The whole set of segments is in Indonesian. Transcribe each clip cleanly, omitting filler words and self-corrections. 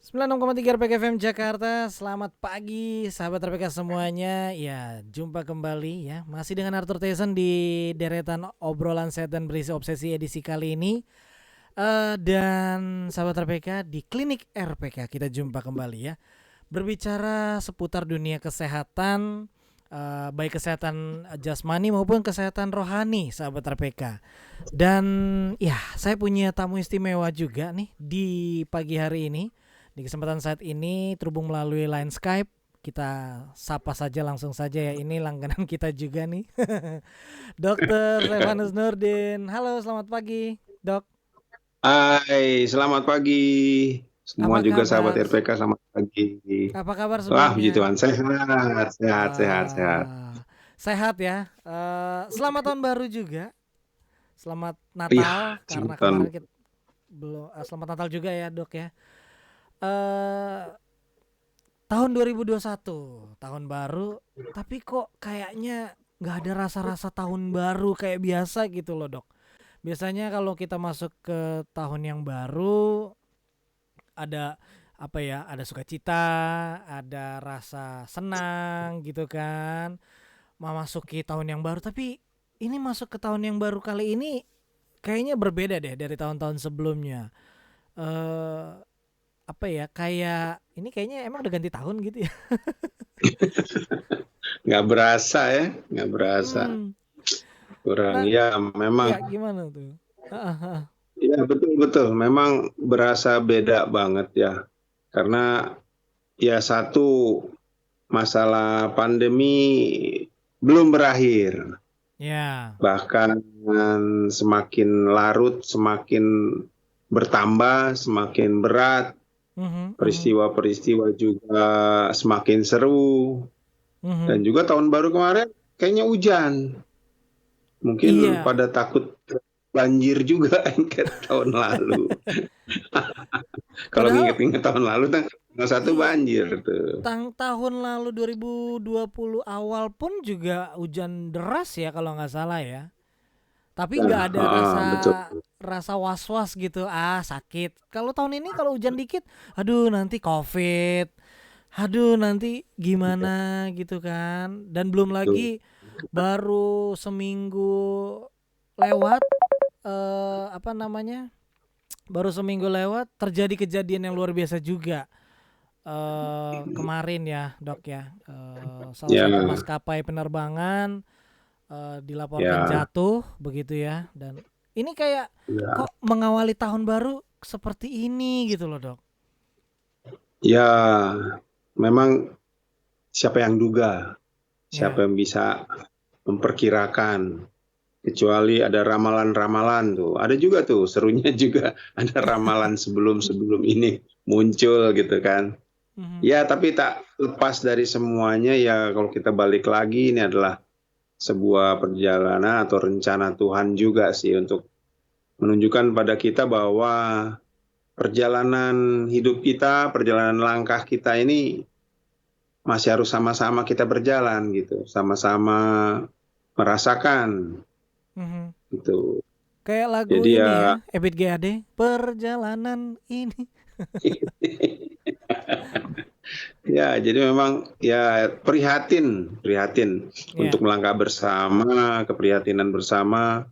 96,3 RPK FM Jakarta. Selamat pagi sahabat RPK semuanya. Ya, jumpa kembali ya. Masih dengan Arthur Tyson di deretan obrolan sehat dan berisi obsesi edisi kali ini. Dan sahabat RPK di Klinik RPK kita jumpa kembali ya. Berbicara seputar dunia kesehatan, baik kesehatan jasmani maupun kesehatan rohani sahabat RPK. Dan ya, saya punya tamu istimewa juga nih di pagi hari ini. Di kesempatan saat ini terhubung melalui line Skype. Kita sapa saja langsung saja ya. Ini langganan kita juga nih. Dr. Stefanus Nurdin. Halo, selamat pagi, Dok. Hai, selamat pagi. Semua Apa juga sahabat kabar? RPK, selamat pagi. Apa kabar Wah, puji sebelumnya? Tuhan, sehat. Sehat ya. Selamat tahun baru juga. Selamat Iya, Natal karena Sinton. kemarin kita belum. Selamat Natal juga ya, Dok ya. Eh tahun 2021, tahun baru, tapi kok kayaknya nggak ada rasa-rasa tahun baru kayak biasa gitu loh, Dok. Biasanya kalau kita masuk ke tahun yang baru ada apa ya, ada sukacita, ada rasa senang gitu kan, memasuki tahun yang baru. Tapi ini masuk ke tahun yang baru kali ini kayaknya berbeda deh dari tahun-tahun sebelumnya. eh Apa ya, kayak ini kayaknya emang udah ganti tahun gitu ya. Nggak berasa ya, nggak berasa. Hmm. Kurang, Nah, ya memang, ya gimana tuh? ya betul-betul, memang berasa beda banget ya. Karena ya satu, masalah pandemi belum berakhir. Ya. Bahkan semakin larut, semakin bertambah, semakin berat. Mhm, mhm, Peristiwa-peristiwa juga semakin seru. mhm. Dan juga tahun baru kemarin kayaknya hujan. Mungkin Iya. pada takut banjir juga kayak tahun lalu. Kalau Padahal nginget-nginget tahun lalu kan satu iya, banjir tuh. tahun lalu 2020 awal pun juga hujan deras ya kalau nggak salah ya. Tapi nggak Nah, ada rasa betul. rasa was-was gitu. Ah, sakit. Kalau tahun ini kalau hujan dikit, aduh nanti COVID. Aduh nanti gimana gitu kan. Dan belum Betul. lagi baru seminggu lewat, apa namanya? Baru seminggu lewat terjadi kejadian yang luar biasa juga. Kemarin ya, Dok ya. Salah Ya, satu maskapai penerbangan dilaporkan ya, jatuh begitu ya. Dan ini kayak ya. kok mengawali tahun baru seperti ini gitu loh, Dok. Ya, memang siapa yang duga, siapa Ya. yang bisa memperkirakan. Kecuali ada ramalan-ramalan tuh. Ada juga tuh, serunya juga ada ramalan sebelum-sebelum ini muncul gitu kan. Mhm. Ya, tapi tak lepas dari semuanya ya kalau kita balik lagi ini adalah sebuah perjalanan atau rencana Tuhan juga sih untuk menunjukkan pada kita bahwa perjalanan hidup kita, perjalanan langkah kita ini masih harus sama-sama kita berjalan gitu, sama-sama merasakan Mhm. gitu. Kayak lagu Jadi ini ya, ya Ebit G.Ade, perjalanan ini. ya, jadi memang ya prihatin, prihatin Ya. untuk melangkah bersama, keprihatinan bersama,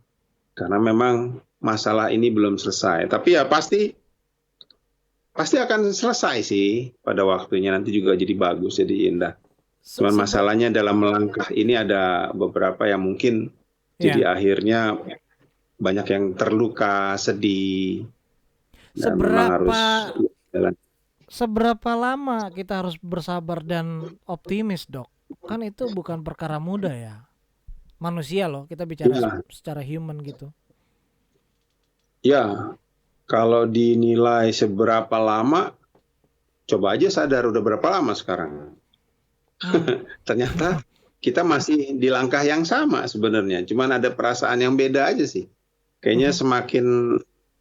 karena memang masalah ini belum selesai. Tapi ya pasti pasti akan selesai sih pada waktunya, nanti juga jadi bagus, jadi indah. Se- Cuman sebe- masalahnya dalam melangkah ini ada beberapa yang mungkin ya. jadi akhirnya banyak yang terluka, sedih, dan memang Seberapa harus jalan. seberapa lama kita harus bersabar dan optimis, Dok? Kan itu bukan perkara mudah ya. Manusia loh, kita bicara Ya, secara human gitu. ya, kalau dinilai seberapa lama, coba aja sadar udah berapa lama sekarang. Hmm. Ternyata kita masih di langkah yang sama sebenarnya. Cuman ada perasaan yang beda aja sih. Kayaknya semakin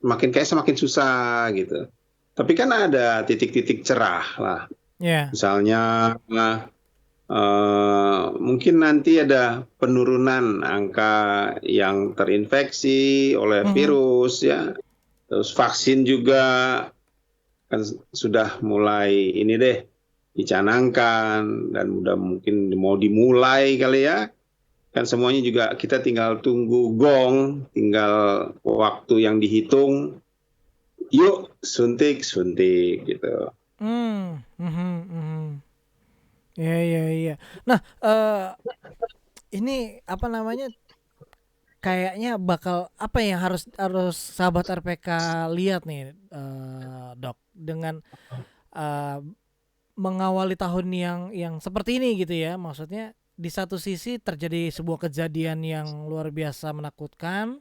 makin kayak semakin susah gitu. Tapi kan ada titik-titik cerah lah. Ya. Misalnya mungkin nanti ada penurunan angka yang terinfeksi oleh Mhm. virus ya. Terus vaksin juga kan sudah mulai ini deh dicanangkan dan udah mungkin mau dimulai kali ya. Kan semuanya juga kita tinggal tunggu gong, tinggal waktu yang dihitung. Yuk suntik suntik gitu. Hmm, mhm, mhm. Iya, iya, iya. Nah, ini apa namanya? Kayaknya bakal apa yang harus harus sahabat RPK lihat nih, Dok, dengan eh, mengawali tahun yang seperti ini gitu ya. Maksudnya di satu sisi terjadi sebuah kejadian yang luar biasa menakutkan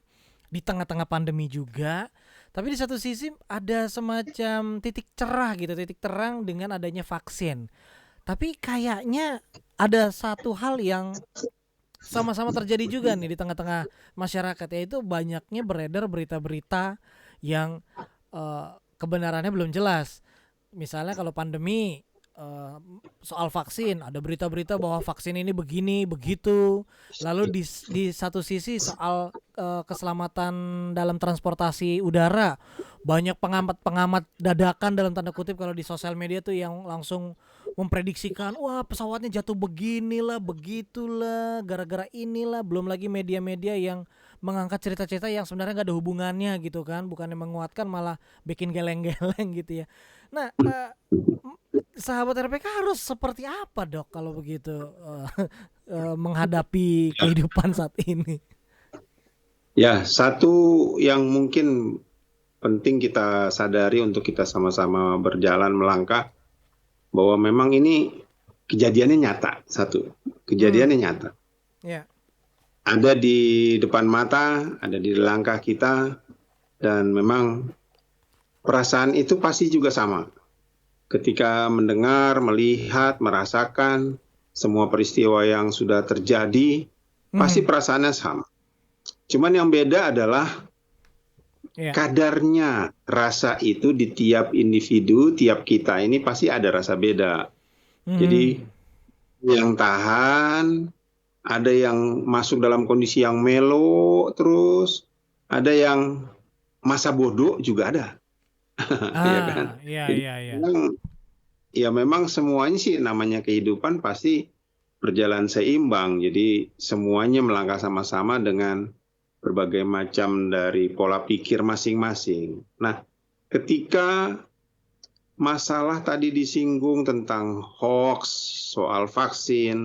di tengah-tengah pandemi juga. Tapi di satu sisi ada semacam titik cerah gitu, titik terang dengan adanya vaksin. Tapi kayaknya ada satu hal yang sama-sama terjadi juga nih di tengah-tengah masyarakat, yaitu banyaknya beredar berita-berita yang eh, kebenarannya belum jelas. Misalnya kalau pandemi, eh, soal vaksin ada berita-berita bahwa vaksin ini begini begitu. Lalu di satu sisi soal keselamatan dalam transportasi udara, banyak pengamat-pengamat dadakan dalam tanda kutip kalau di sosial media tuh yang langsung memprediksikan, wah pesawatnya jatuh beginilah begitulah gara-gara inilah. Belum lagi media-media yang mengangkat cerita-cerita yang sebenarnya nggak ada hubungannya gitu kan, bukannya menguatkan malah bikin geleng-geleng gitu ya. Nah, sahabat RPK harus seperti apa dok kalau begitu menghadapi kehidupan saat ini? Ya, satu yang mungkin penting kita sadari untuk kita sama-sama berjalan melangkah bahwa memang ini kejadiannya nyata. Satu, Hmm, kejadiannya nyata. ya, Ada di depan mata, ada di langkah kita, dan memang perasaan itu pasti juga sama. Ketika mendengar, melihat, merasakan semua peristiwa yang sudah terjadi, pasti hmm, perasaannya sama. Cuman yang beda adalah ya, kadarnya rasa itu di tiap individu, tiap kita ini pasti ada rasa beda. Jadi hmm, yang tahan, ada yang masuk dalam kondisi yang melo terus, ada yang masa bodoh juga ada, ya kan? ya, Jadi ya, ya, memang, ya memang semuanya sih namanya kehidupan pasti berjalan seimbang. Jadi semuanya melangkah sama-sama dengan berbagai macam dari pola pikir masing-masing. Nah, ketika masalah tadi disinggung tentang hoax, soal vaksin,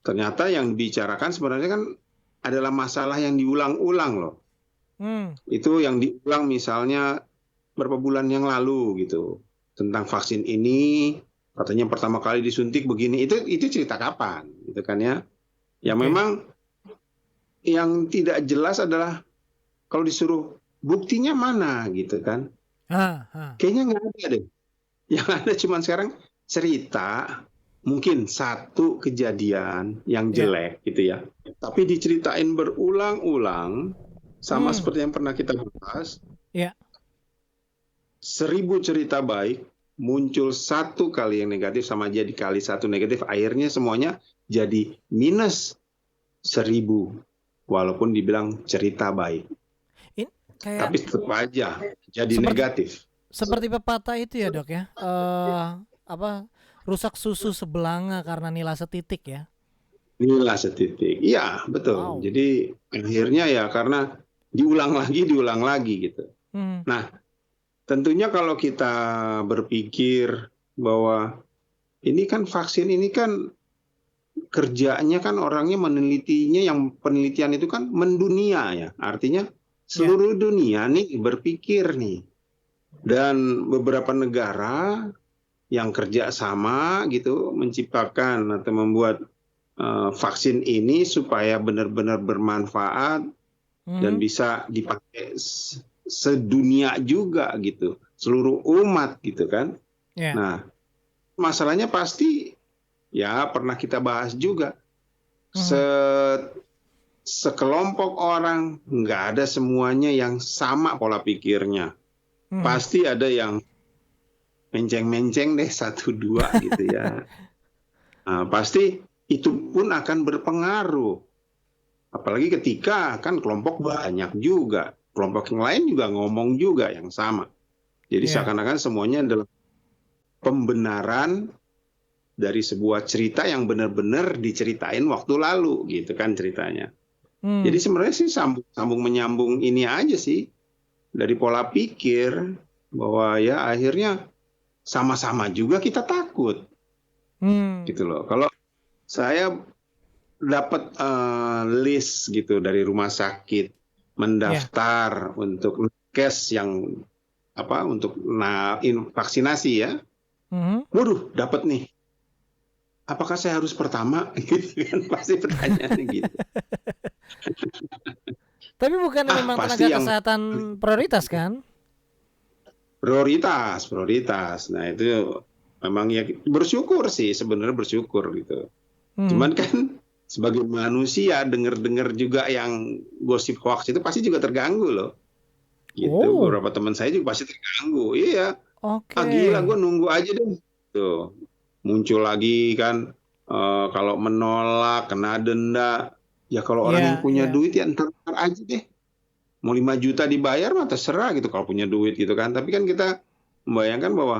ternyata yang dibicarakan sebenarnya kan adalah masalah yang diulang-ulang loh. hmm, Itu yang diulang misalnya beberapa bulan yang lalu gitu. Tentang vaksin ini, katanya pertama kali disuntik begini. Itu cerita kapan gitu kan ya. Ya oke, memang yang tidak jelas adalah kalau disuruh buktinya mana gitu kan. ah, ah, Kayaknya nggak ada deh. Yang ada cuma sekarang cerita mungkin satu kejadian yang ya, jelek gitu ya. Tapi diceritain berulang-ulang sama hmm, seperti yang pernah kita bahas, ya, 1000 cerita baik muncul satu kali yang negatif sama aja dikali satu negatif, akhirnya semuanya jadi minus 1000 walaupun dibilang cerita baik. ini kayak Tapi tetap aja jadi seperti negatif. seperti pepatah itu ya dok ya, apa, rusak susu sebelanga karena nila setitik ya. Inilah setitik. Iya, betul. Wow. Jadi akhirnya ya karena diulang lagi gitu. Hmm, Nah, tentunya kalau kita berpikir bahwa ini kan vaksin ini kan kerjanya kan orangnya menelitinya, yang penelitian itu kan mendunia ya. Artinya ya, seluruh dunia nih berpikir nih. Dan beberapa negara yang kerja sama gitu menciptakan atau membuat vaksin ini supaya benar-benar bermanfaat dan hmm, bisa dipakai sedunia juga gitu, seluruh umat gitu kan. ya, Nah, masalahnya pasti ya pernah kita bahas juga. Se hmm, Sekelompok orang nggak ada semuanya yang sama pola pikirnya. hmm. Pasti ada yang menceng-menceng deh satu dua gitu ya. Nah, pasti itu pun akan berpengaruh. Apalagi ketika kan kelompok banyak juga. Kelompok yang lain juga ngomong juga yang sama. Jadi Iya. seakan-akan semuanya adalah pembenaran dari sebuah cerita yang benar-benar diceritain waktu lalu gitu kan ceritanya. Jadi Hmm. sebenarnya sih sambung menyambung ini aja sih dari pola pikir bahwa ya akhirnya sama-sama juga kita takut Hmm. gitu loh. Kalau saya dapat list gitu dari rumah sakit Ya. mendaftar untuk nakes yang untuk vaksinasi ya. Mhm. Waduh, dapat nih. Apakah saya harus pertama? Gitu kan pasti pertanyaannya gitu. Tapi bukannya memang Pasti tenaga yang kesehatan prioritas kan? prioritas, prioritas. Nah, itu memang ya bersyukur sih sebenarnya bersyukur gitu. Mhm. Cuman kan sebagai manusia dengar-dengar juga yang gosip hoax itu pasti juga terganggu loh. Gitu. Oh, Beberapa teman saya juga pasti terganggu. Iya, oke. gila gue nunggu aja deh. Tuh, muncul lagi kan kalau menolak kena denda. Ya kalau orang yang Iya, punya iya. duit ya ntar aja deh. Mau 5 juta dibayar mah terserah gitu kalau punya duit gitu kan. Tapi kan kita membayangkan bahwa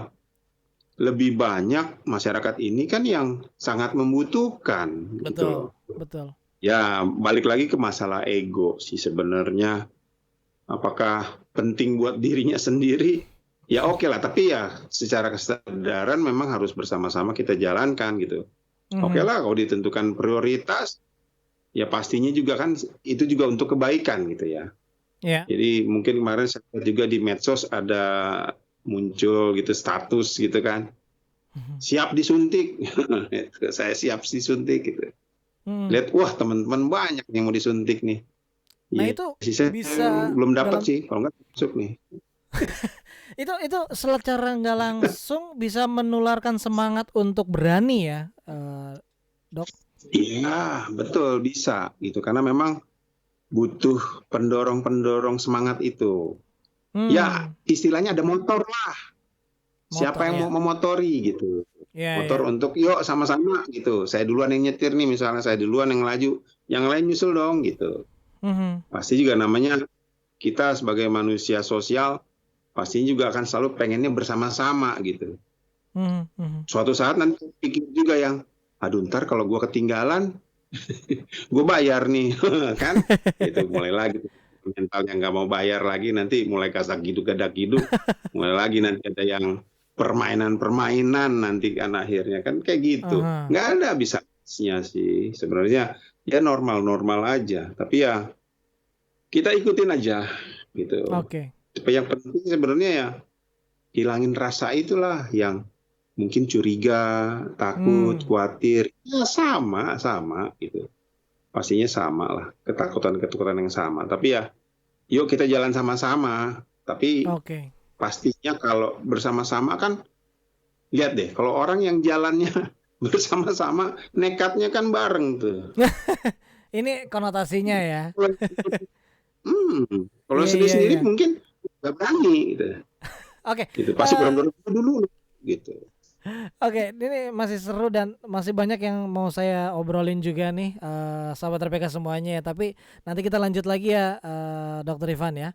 lebih banyak masyarakat ini kan yang sangat membutuhkan gitu Betul, loh. betul. Ya balik lagi ke masalah ego sih sebenarnya. Apakah penting buat dirinya sendiri? Ya oke lah, tapi ya secara kesadaran memang harus bersama-sama kita jalankan gitu. Oke Mhm. lah kalau ditentukan prioritas, ya pastinya juga kan itu juga untuk kebaikan gitu ya. Iya. Jadi mungkin kemarin saya lihat juga di medsos ada muncul gitu status gitu kan, Mhm. siap disuntik. Saya siap disuntik gitu. Mhm. Lihat, wah teman-teman banyak yang mau disuntik nih. Nah, Iya itu sih, saya bisa belum dapat dalam sih, kalau nggak masuk nih. itu secara nggak langsung bisa menularkan semangat untuk berani ya, Dok? Iya, betul bisa gitu karena memang butuh pendorong-pendorong semangat itu. Ya, Hmm. istilahnya ada motor lah. Siapa Motor yang mau ya. memotori gitu. Iya, Motor iya. untuk yuk sama-sama gitu. Saya duluan yang nyetir nih misalnya saya duluan yang laju, yang lain nyusul dong gitu. Mhm. Pasti juga namanya kita sebagai manusia sosial pasti juga akan selalu pengennya bersama-sama gitu. Mhm. Mhm. Suatu saat nanti pikir juga yang, aduh ntar kalau gue ketinggalan, gue bayar nih, kan? Itu mulai lagi mental yang nggak mau bayar lagi, nanti mulai kasak giduk gadak giduk, mulai lagi nanti ada yang permainan-permainan nanti kan akhirnya kan kayak gitu. Aha. Nggak ada habisnya sih sebenarnya ya normal-normal aja. Tapi ya kita ikutin aja gitu. Oke. Tapi yang penting sebenarnya ya hilangin rasa itulah yang mungkin curiga, takut, Hmm. khawatir, ya sama gitu. Pastinya sama lah, ketakutan-ketakutan yang sama. Tapi ya, yuk kita jalan sama-sama. Tapi Oke. pastinya kalau bersama-sama kan, lihat deh, kalau orang yang jalannya bersama-sama, nekatnya kan bareng tuh. Ini konotasinya ya. Kalau Iya, iya, sendiri-sendiri iya. mungkin nggak berani gitu. Oke. Gitu. Pasti eh, benar-benar dulu gitu. Oke, ini masih seru dan masih banyak yang mau saya obrolin juga nih, sahabat RPK semuanya ya. Tapi nanti kita lanjut lagi ya, Dokter Ivan ya.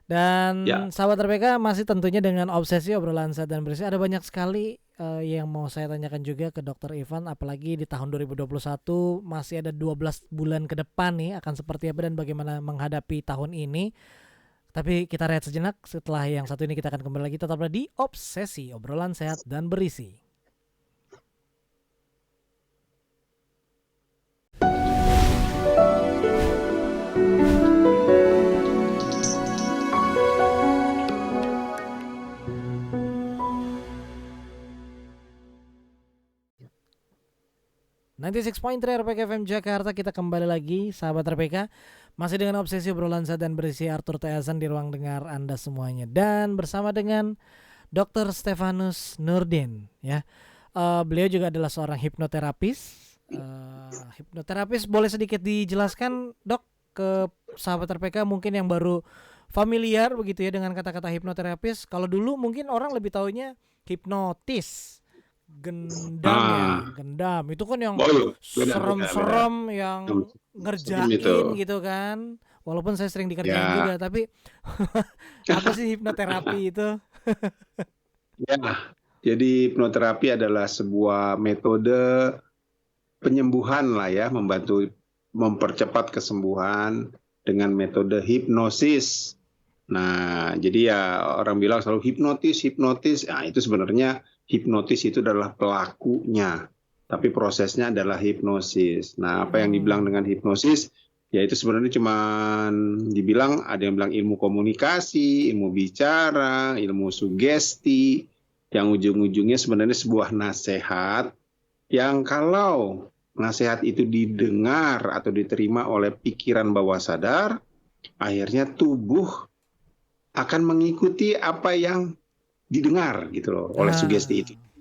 Dan Ya, sahabat RPK masih tentunya dengan obsesi obrolan sehat dan bersih. Ada banyak sekali yang mau saya tanyakan juga ke Dokter Ivan. Apalagi di tahun 2021 masih ada 12 bulan ke depan nih akan seperti apa dan bagaimana menghadapi tahun ini. Tapi kita rehat sejenak, setelah yang satu ini kita akan kembali lagi tetaplah di Obsesi Obrolan Sehat dan Berisi. .3 RPK FM Jakarta, kita kembali lagi sahabat RPK. Masih dengan obsesi obrolan sehat dan berisi, Arthur T. Azan di ruang dengar Anda semuanya. Dan bersama dengan Dr. Stefanus Nurdin ya. Beliau juga adalah seorang hipnoterapis. Hipnoterapis boleh sedikit dijelaskan, Dok, ke sahabat RPK mungkin yang baru familiar begitu ya dengan kata-kata hipnoterapis. Kalau dulu mungkin orang lebih taunya hipnotis, ah, gendam itu kan yang boleh, beda, beda, beda. serem-serem, yang Serem itu. ngerjain gitu kan, Walaupun saya sering dikerjain Ya, juga, tapi apa sih hipnoterapi itu? ya. Jadi hipnoterapi adalah sebuah metode penyembuhan lah ya, membantu mempercepat kesembuhan dengan metode hipnosis. Nah, jadi ya orang bilang selalu hipnotis, hipnotis. Nah, itu sebenarnya hipnotis itu adalah pelakunya, tapi prosesnya adalah hipnosis. Nah, apa yang dibilang Hmm. dengan hipnosis? Ya itu sebenarnya cuma dibilang, ada yang bilang ilmu komunikasi, ilmu bicara, ilmu sugesti, yang ujung-ujungnya sebenarnya sebuah nasihat yang kalau nasihat itu didengar atau diterima oleh pikiran bawah sadar, akhirnya tubuh akan mengikuti apa yang didengar gitu loh oleh sugesti itu. Ah.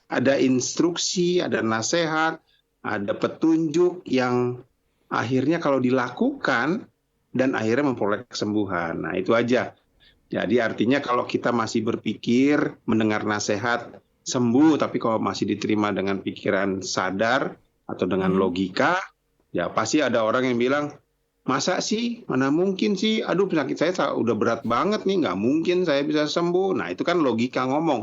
Ada instruksi, ada nasihat, ada petunjuk yang akhirnya kalau dilakukan dan akhirnya memperoleh kesembuhan. Nah, itu aja. Jadi artinya kalau kita masih berpikir mendengar nasihat sembuh, tapi kalau masih diterima dengan pikiran sadar atau dengan Mhm. logika, ya pasti ada orang yang bilang, masa sih, mana mungkin sih, aduh penyakit saya udah berat banget nih, nggak mungkin saya bisa sembuh. Nah itu kan logika ngomong.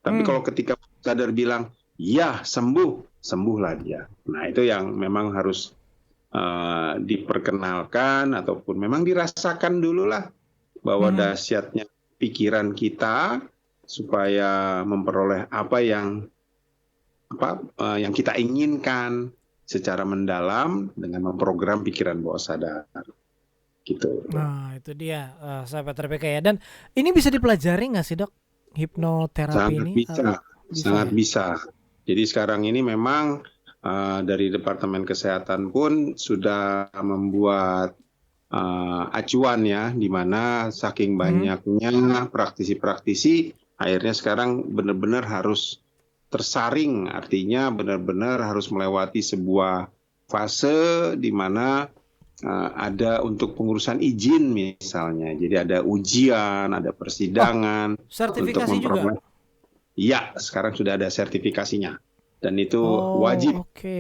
Tapi Hmm. kalau ketika sadar bilang, ya sembuh, sembuhlah dia. Nah itu yang memang harus diperkenalkan ataupun memang dirasakan dulu lah bahwa Mhm. dahsyatnya pikiran kita supaya memperoleh yang kita inginkan secara mendalam dengan memprogram pikiran bawah sadar gitu. Nah, itu dia, sahabat RPK ya. Dan ini bisa dipelajari nggak sih dok? Hipnoterapi Sangat ini bisa, bisa sangat ya? bisa. Jadi sekarang ini memang dari Departemen Kesehatan pun sudah membuat acuan ya, di mana saking Mhm. banyaknya praktisi-praktisi, akhirnya sekarang benar-benar harus tersaring, artinya benar-benar harus melewati sebuah fase di mana ada untuk pengurusan izin misalnya. Jadi ada ujian, ada Oh, persidangan untuk sertifikasi juga? memperoleh. Ya, sekarang sudah ada sertifikasinya dan itu wajib, Oh, oke.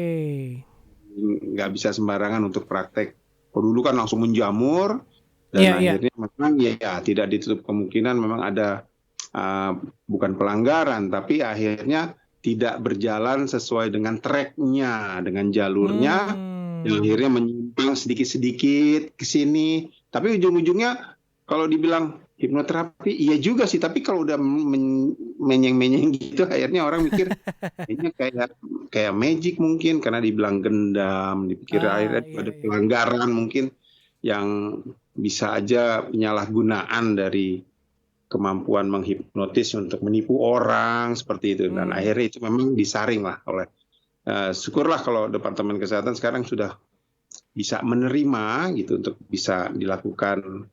nggak bisa sembarangan untuk praktek. Dulu kan langsung menjamur dan Iya, iya. akhirnya memang ya tidak ditutup kemungkinan memang ada uh, bukan pelanggaran tapi akhirnya tidak berjalan sesuai dengan tracknya, dengan jalurnya, yang Hmm. akhirnya menyimpang sedikit-sedikit ke sini. Tapi ujung-ujungnya kalau dibilang hipnoterapi, iya juga sih. Tapi kalau udah menyeng-menyeng gitu, akhirnya orang mikir kayaknya kayak kayak magic mungkin karena dibilang gendam, dipikir Ah, akhirnya iya, ada iya. pelanggaran mungkin yang bisa aja penyalahgunaan dari kemampuan menghipnotis untuk menipu orang seperti itu dan Hmm. akhirnya itu memang disaring lah oleh syukurlah kalau Departemen Kesehatan sekarang sudah bisa menerima gitu untuk bisa dilakukan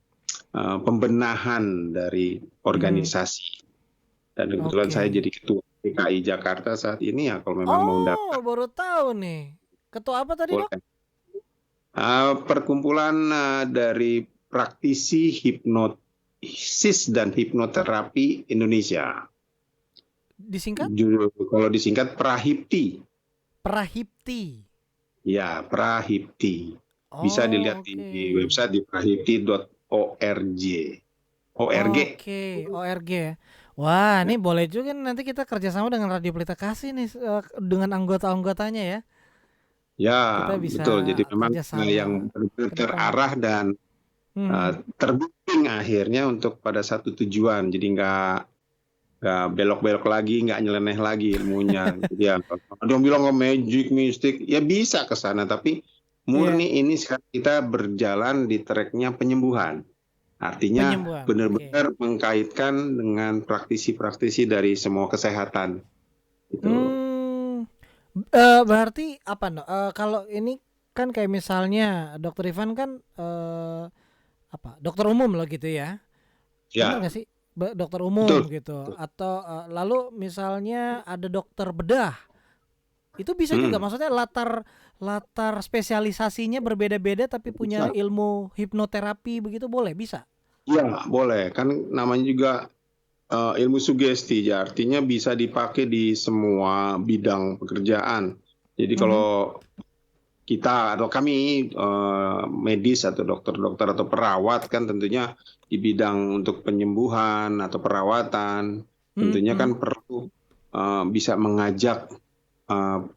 pembenahan dari Mhm. organisasi dan kebetulan saya Oke. jadi ketua DKI Jakarta saat ini ya kalau memang mau Oh, daftar baru tahu nih. Ketua apa tadi dok? boleh. Perkumpulan dari praktisi hipnosis dan hipnoterapi Indonesia. Disingkat? Kalau disingkat Prahipti. Prahipti. Ya, Prahipti. Bisa Oh, dilihat oke. di website di prahipti.org. ORG. Oke, ORG ya. Wah, ini boleh juga nih nanti kita kerjasama dengan Radio Pelita Kasih nih dengan anggota-anggotanya ya. Ya, Kita bisa betul. Jadi memang yang kerjasama benar-benar ke depan. terarah dan Hmm. terbimbing akhirnya untuk pada satu tujuan. Jadi nggak belok-belok lagi, nggak nyeleneh lagi ilmunya. Jadi ya, ada yang bilang magic, mistik, ya bisa ke sana. Tapi Iya, murni ini sekarang kita berjalan di tracknya penyembuhan. Artinya penyembuhan. Oke. benar-benar mengkaitkan dengan praktisi-praktisi dari semua kesehatan. Gitu. Hmm. Berarti apa no? Kalau ini kan kayak misalnya Dokter Ivan kan apa? Dokter umum loh gitu ya. Bener Ya, gak sih? Dokter umum betul. gitu. Atau lalu misalnya ada dokter bedah. Itu bisa juga, Hmm, maksudnya latar latar spesialisasinya berbeda-beda tapi punya bisa. ilmu hipnoterapi begitu boleh, bisa? Ya, boleh. Kan namanya juga ilmu sugesti, ya. Artinya bisa dipakai di semua bidang pekerjaan. Jadi Mhm. kalau kita atau kami medis atau dokter-dokter atau perawat kan tentunya di bidang untuk penyembuhan atau perawatan tentunya kan perlu bisa mengajak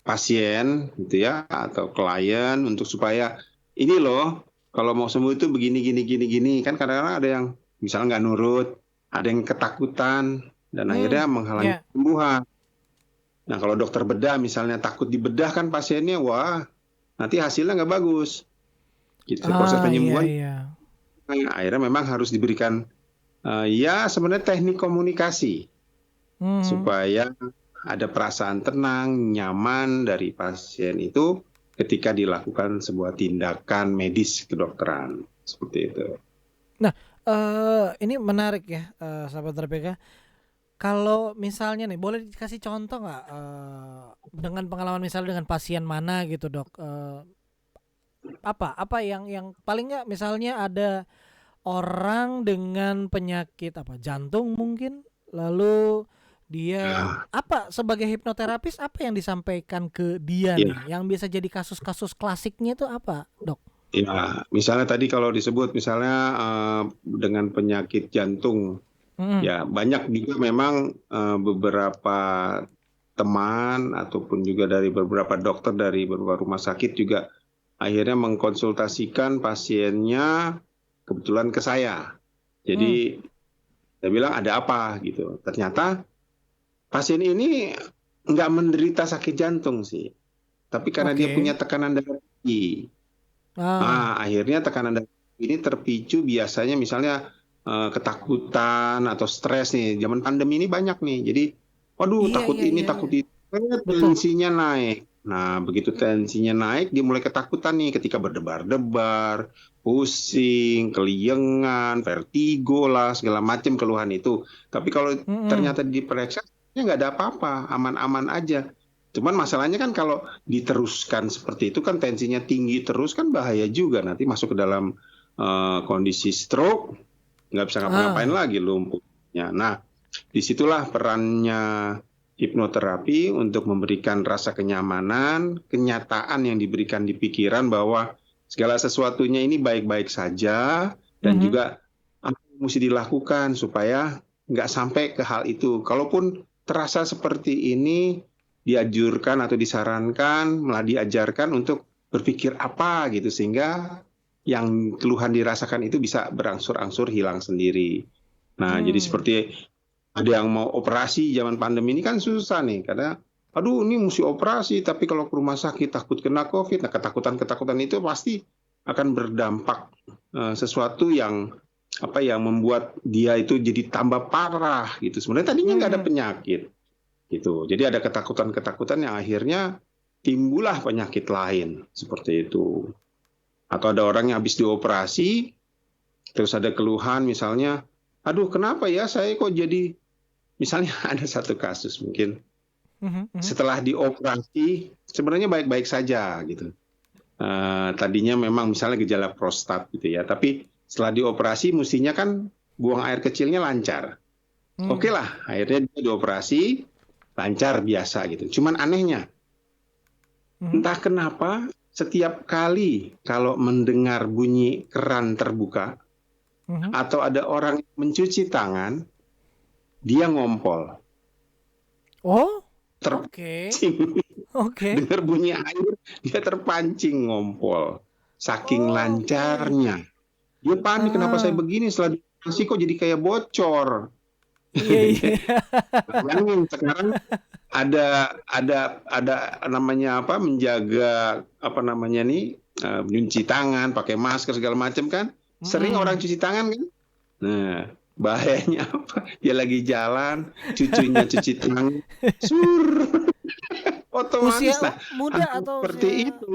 pasien gitu ya atau klien untuk supaya ini loh kalau mau sembuh itu begini gini gini gini kan kadang-kadang ada yang misalnya nggak nurut, ada yang ketakutan dan akhirnya menghalangi Ya. penyembuhan. Nah kalau dokter bedah misalnya takut dibedah kan pasiennya, wah nanti hasilnya nggak bagus. Gitu. Proses Iya penyembuhan iya. akhirnya memang harus diberikan ya sebenarnya teknik komunikasi Mhm. supaya ada perasaan tenang, nyaman dari pasien itu ketika dilakukan sebuah tindakan medis kedokteran seperti itu. Nah, ini menarik ya, sahabat RPK. Kalau misalnya nih, boleh dikasih contoh nggak dengan pengalaman misalnya dengan pasien mana gitu dok? Apa yang paling nggak misalnya ada orang dengan penyakit apa jantung mungkin, lalu dia Nah, apa sebagai hipnoterapis apa yang disampaikan ke dia nih, ya, yang bisa jadi kasus-kasus klasiknya itu apa dok? ya, misalnya tadi kalau disebut misalnya dengan penyakit jantung, Mm-mm. ya banyak juga memang beberapa teman ataupun juga dari beberapa dokter dari beberapa rumah sakit juga akhirnya mengkonsultasikan pasiennya kebetulan ke saya. Mm. Jadi saya bilang ada apa gitu. Ternyata pasien ini nggak menderita sakit jantung sih, tapi karena dia punya Oke. tekanan darah tinggi. Ah, Akhirnya tekanan darah ini terpicu biasanya misalnya ketakutan atau stres nih. Zaman pandemi ini banyak nih. Jadi, waduh iya takut iya ini, iya iya. takut itu, Betul. tensinya naik. Nah, begitu tensinya naik, dia mulai ketakutan nih ketika berdebar-debar, pusing, keliengan, vertigo lah, segala macam keluhan itu. Tapi kalau Mm-mm. ternyata diperiksa, ya nggak ada apa-apa, aman-aman aja. Cuman masalahnya kan kalau diteruskan seperti itu kan tensinya tinggi terus kan bahaya juga nanti masuk ke dalam kondisi stroke nggak bisa ngapa-ngapain Ah. lagi lumpuhnya. Nah disitulah perannya hipnoterapi untuk memberikan rasa kenyamanan, kenyataan yang diberikan di pikiran bahwa segala sesuatunya ini baik-baik saja dan Mhm. juga apa yang mesti dilakukan supaya nggak sampai ke hal itu. Kalaupun terasa seperti ini, dianjurkan atau disarankan, malah diajarkan untuk berpikir apa gitu sehingga yang keluhan dirasakan itu bisa berangsur-angsur hilang sendiri. Nah, jadi Hmm. seperti ada yang mau operasi zaman pandemi ini kan susah nih karena aduh ini mesti operasi tapi kalau ke rumah sakit takut kena COVID. Nah, ketakutan-ketakutan itu pasti akan berdampak sesuatu yang apa yang membuat dia itu jadi tambah parah gitu. Sebenarnya tadinya nggak ada Mhm. penyakit gitu. Jadi ada ketakutan-ketakutan yang akhirnya timbullah penyakit lain seperti itu. Atau ada orang yang habis dioperasi terus ada keluhan misalnya, aduh kenapa ya saya kok jadi misalnya ada satu kasus mungkin Mhm. Mhm. setelah dioperasi sebenarnya baik-baik saja gitu. Tadinya memang misalnya gejala prostat gitu ya, tapi setelah dioperasi mestinya kan buang air kecilnya lancar. Oke Hmm. lah, akhirnya dia dioperasi lancar biasa gitu. Cuman anehnya, Mhm. entah kenapa setiap kali kalau mendengar bunyi keran terbuka Mhm. atau ada orang mencuci tangan, dia ngompol. Oh, oke. Terpancing. Oke. Dengar bunyi air, dia terpancing ngompol. Saking Oh, oke. lancarnya. Dia panik, kenapa saya Ah. begini setelah dioperasi kok jadi kayak bocor. Iya iya. Bayangin sekarang ada namanya apa menjaga apa namanya nih mencuci tangan, pakai masker segala macam kan. Sering orang Mhm. cuci tangan kan. Nah, bahayanya apa? Dia lagi jalan, cucunya cuci tangan, sur, Usia otomatis. Nah, muda hal atau seperti usia. itu.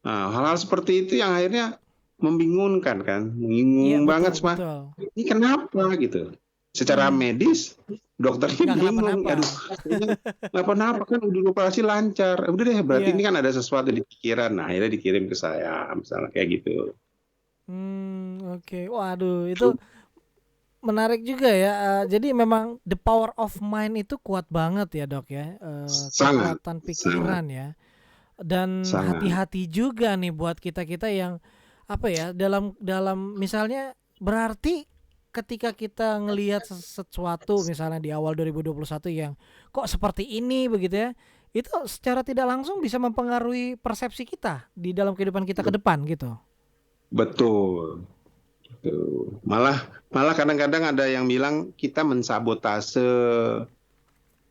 Nah, hal-hal seperti itu yang akhirnya membingungkan kan, Iya, bingung betul banget semua. betul. Ini kenapa gitu? Secara Mhm. medis, dokternya Nggak bingung. kenapa-napa. Aduh, kayaknya kenapa-napa kan udah operasi lancar. Udah deh, berarti ini Iya. kan ada sesuatu di pikiran. Nah, akhirnya dikirim ke saya, misalnya kayak gitu. Oke. Waduh, itu menarik juga ya. Jadi memang the power of mind itu kuat banget ya, Dok ya. Sangat, Kekuatan sangat. pikiran ya. Dan sangat. hati-hati juga nih buat kita-kita yang apa ya, dalam dalam misalnya, berarti ketika kita ngelihat sesuatu misalnya di awal 2021 yang kok seperti ini begitu ya, itu secara tidak langsung bisa mempengaruhi persepsi kita di dalam kehidupan kita ke depan gitu. Betul. Tuh. Malah malah kadang-kadang ada yang bilang kita mensabotase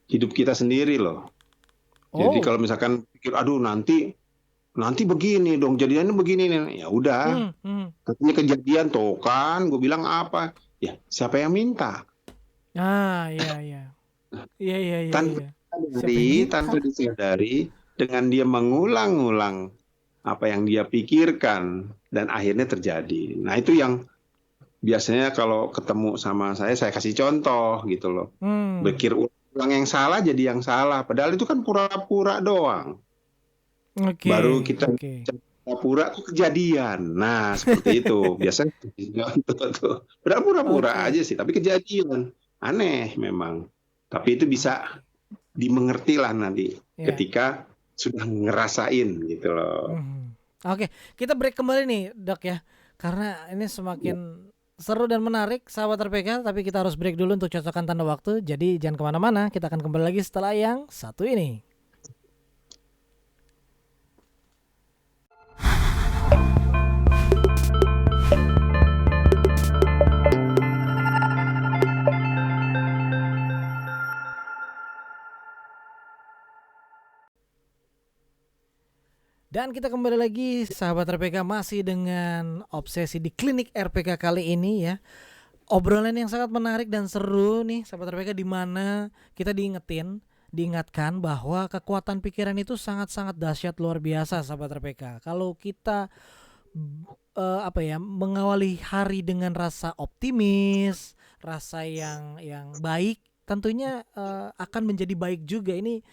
hidup kita sendiri loh. Jadi Oh. kalau misalkan pikir, aduh nanti begini dong, jadinya begini nih. Ya udah, Hmm, hmm. katanya kejadian tuh kan, gue bilang apa? Ya siapa yang minta? Ah, iya iya. Iya iya iya Tanpa iya. Siapa yang disadari, minta? tanpa disadari, dengan dia mengulang-ulang apa yang dia pikirkan dan akhirnya terjadi. Nah itu yang biasanya kalau ketemu sama saya kasih contoh gitu loh. Hmm. Pikir ulang yang salah jadi yang salah. Padahal itu kan pura-pura doang. Oke, Baru kita oke. pura-pura kok kejadian. Nah, seperti itu. Biasanya contoh tuh. Padahal pura-pura Oke. aja sih, tapi kejadian. Aneh memang. Tapi itu bisa Oke. dimengerti lah nanti Ya. ketika sudah ngerasain gitu loh. Mhm. Oke, kita break kembali nih, Dok ya. Karena ini semakin seru dan menarik, sahabat RPK, tapi kita harus break dulu untuk cocokkan tanda waktu. Jadi jangan kemana-mana, kita akan kembali lagi setelah yang satu ini. Dan kita kembali lagi, sahabat RPK, masih dengan obsesi di klinik RPK kali ini ya. Obrolan yang sangat menarik dan seru nih, sahabat RPK, di mana kita diingatkan bahwa kekuatan pikiran itu sangat-sangat dahsyat, luar biasa, sahabat RPK. Kalau kita apa ya, mengawali hari dengan rasa optimis, rasa yang baik, tentunya akan menjadi baik juga. Ini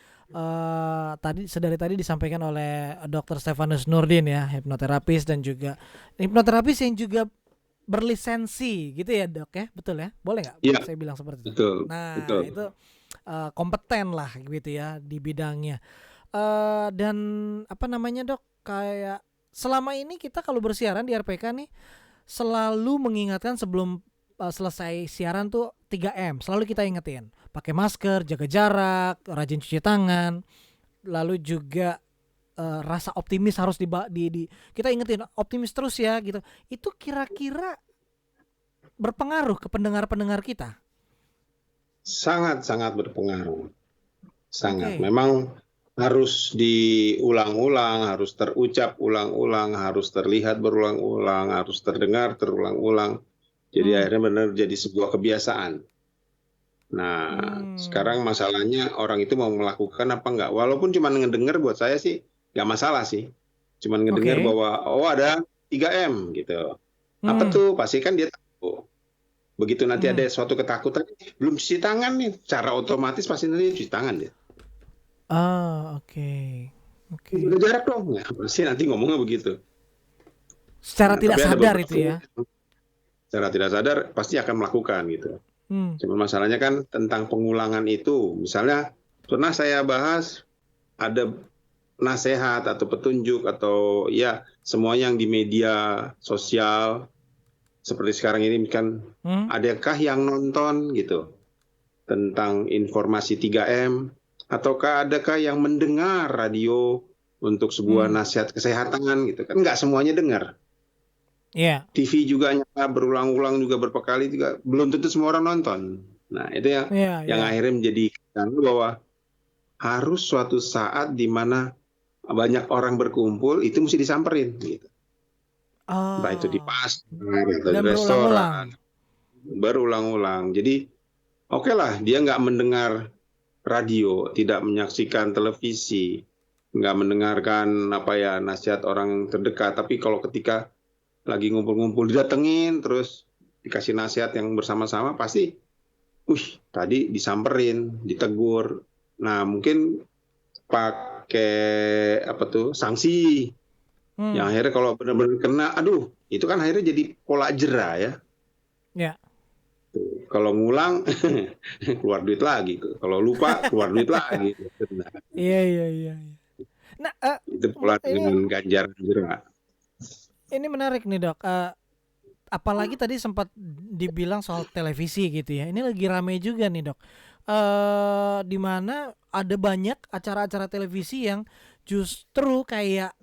dari tadi disampaikan oleh Dr. Stefanus Nurdin ya, hipnoterapis dan juga hipnoterapis yang juga berlisensi gitu ya, Dok ya, betul ya? Boleh nggak Iya, saya bilang seperti itu? betul, Nah betul. itu kompeten lah gitu ya di bidangnya. Dan apa namanya, Dok, kayak selama ini kita kalau bersiaran di RPK nih selalu mengingatkan sebelum selesai siaran tuh 3M selalu kita ingetin, pakai masker, jaga jarak, rajin cuci tangan, lalu juga rasa optimis harus kita ingetin optimis terus ya gitu. Itu kira-kira berpengaruh ke pendengar-pendengar kita? Sangat-sangat berpengaruh. Sangat. Oke. Memang harus diulang-ulang, harus terucap ulang-ulang, harus terlihat berulang-ulang, harus terdengar terulang-ulang. Jadi Hmm. akhirnya benar jadi sebuah kebiasaan. Nah, Hmm. sekarang masalahnya orang itu mau melakukan apa enggak. Walaupun cuma ngedenger, buat saya sih nggak masalah sih. Cuma ngedenger Oke. bahwa oh ada 3M gitu. Apa Hmm. tuh? Pasti kan dia tahu. Begitu nanti ada Hmm. suatu ketakutan, belum cuci tangan nih, cara otomatis pasti nanti cuci tangan dia. Ah, oke. Oke. Jaga jarak dong, ya, pasti nanti ngomongnya begitu. Secara Nah, tidak tapi ada sadar beberapa itu ya. yang secara tidak sadar pasti akan melakukan gitu. Hmm. Cuma masalahnya kan tentang pengulangan itu. Misalnya pernah saya bahas ada nasihat atau petunjuk atau ya semua yang di media sosial seperti sekarang ini kan, Hmm. adakah yang nonton gitu tentang informasi 3M, ataukah adakah yang mendengar radio untuk sebuah Hmm. nasihat kesehatan gitu kan, nggak semuanya dengar. Iya. TV juga nyata berulang-ulang juga berapa kali juga belum tentu semua orang nonton. Nah itu Iya, yang iya. akhirnya menjadi bahwa harus suatu saat di mana banyak orang berkumpul itu mesti disamperin gitu. Entah itu di Ah, pasar atau di dan restoran, berulang-ulang. berulang-ulang. Jadi oke lah dia nggak mendengar radio, tidak menyaksikan televisi, nggak mendengarkan apa ya nasihat orang terdekat. Tapi kalau ketika lagi ngumpul-ngumpul didatengin, terus dikasih nasihat yang bersama-sama, pasti, tadi disamperin, ditegur. Nah mungkin pakai apa tuh sanksi. Yang Hmm. akhirnya kalau benar-benar kena, aduh, itu kan akhirnya jadi pola jera ya. Ya. Kalau ngulang keluar duit lagi, kalau lupa keluar duit lagi. Iya, iya, iya, iya. Nah, Itu pula ini dengan Ganjar juga. menarik nih dok. Apalagi tadi sempat dibilang soal televisi gitu ya. Ini lagi rame juga nih dok. Di mana ada banyak acara-acara televisi yang justru kayak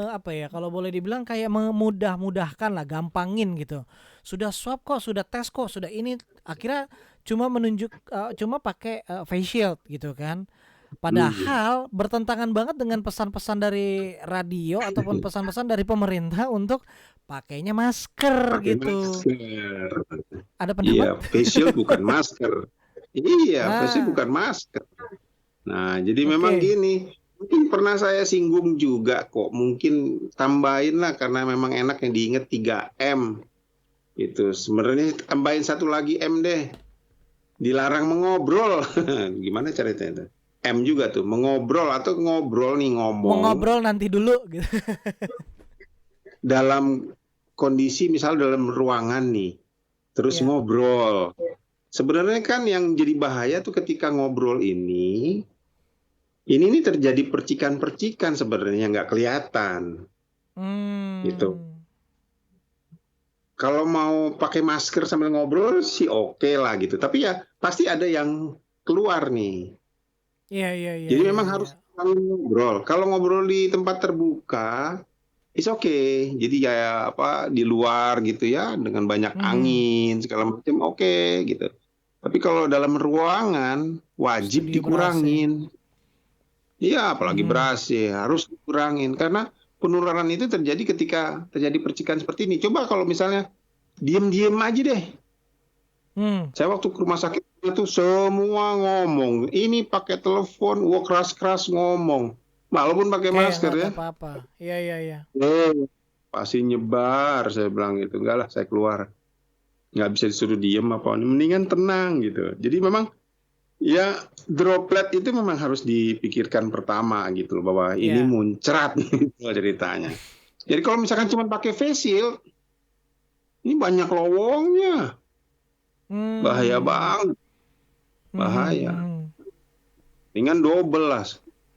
apa ya, kalau boleh dibilang kayak memudah-mudahkan lah, gampangin gitu. Sudah swab kok, sudah tes kok, sudah ini, akhirnya cuma menunjuk, cuma pakai face shield gitu kan. Hmm. Padahal bertentangan banget dengan pesan-pesan dari radio ataupun pesan-pesan dari pemerintah untuk pakainya masker Pakai gitu. masker. Ada pendapat? Iya, facial bukan masker. Iya, facial Ah, bukan masker. Nah, jadi memang oke. gini, mungkin pernah saya singgung juga kok. Mungkin tambahin lah karena memang enak yang diingat 3M. Itu sebenarnya tambahin satu lagi M deh. Dilarang mengobrol. Gimana ceritanya itu? M juga tuh, mengobrol atau ngobrol nih Mau ngomong ngobrol nanti dulu gitu. dalam kondisi misal dalam ruangan nih, terus Ya. ngobrol. Sebenarnya kan yang jadi bahaya tuh ketika ngobrol ini nih terjadi percikan-percikan sebenarnya nggak kelihatan gitu. Hmm. Kalau mau pakai masker sambil ngobrol sih oke lah gitu. Tapi ya pasti ada yang keluar nih. Iya, iya, iya, Jadi iya, memang iya. harus ngobrol. Kalau ngobrol di tempat terbuka, it's okay. Jadi ya apa di luar gitu ya dengan banyak Mhm. angin segala macam oke gitu. Tapi kalau dalam ruangan wajib Studio beras ya. dikurangin. Iya, apalagi Mhm. beras ya harus dikurangin karena penularan itu terjadi ketika terjadi percikan seperti ini. Coba kalau misalnya diem-diem aja deh. Hmm. Saya waktu ke rumah sakit itu semua ngomong. Ini pakai telepon, wah keras-keras ngomong. Walaupun pakai Kayak masker nggak ada ya. apa-apa. Iya, iya, iya. Eh, pasti nyebar, saya bilang gitu. Enggak lah, saya keluar. Nggak bisa disuruh diem apa. Mendingan tenang gitu. Jadi memang ya droplet itu memang harus dipikirkan pertama gitu loh. Bahwa ini Iya. muncrat gitu ceritanya. Jadi kalau misalkan cuma pakai face shield, ini banyak lowongnya. Bahaya Hmm. banget. Mhm, Bahaya. mhm. Dengan double lah.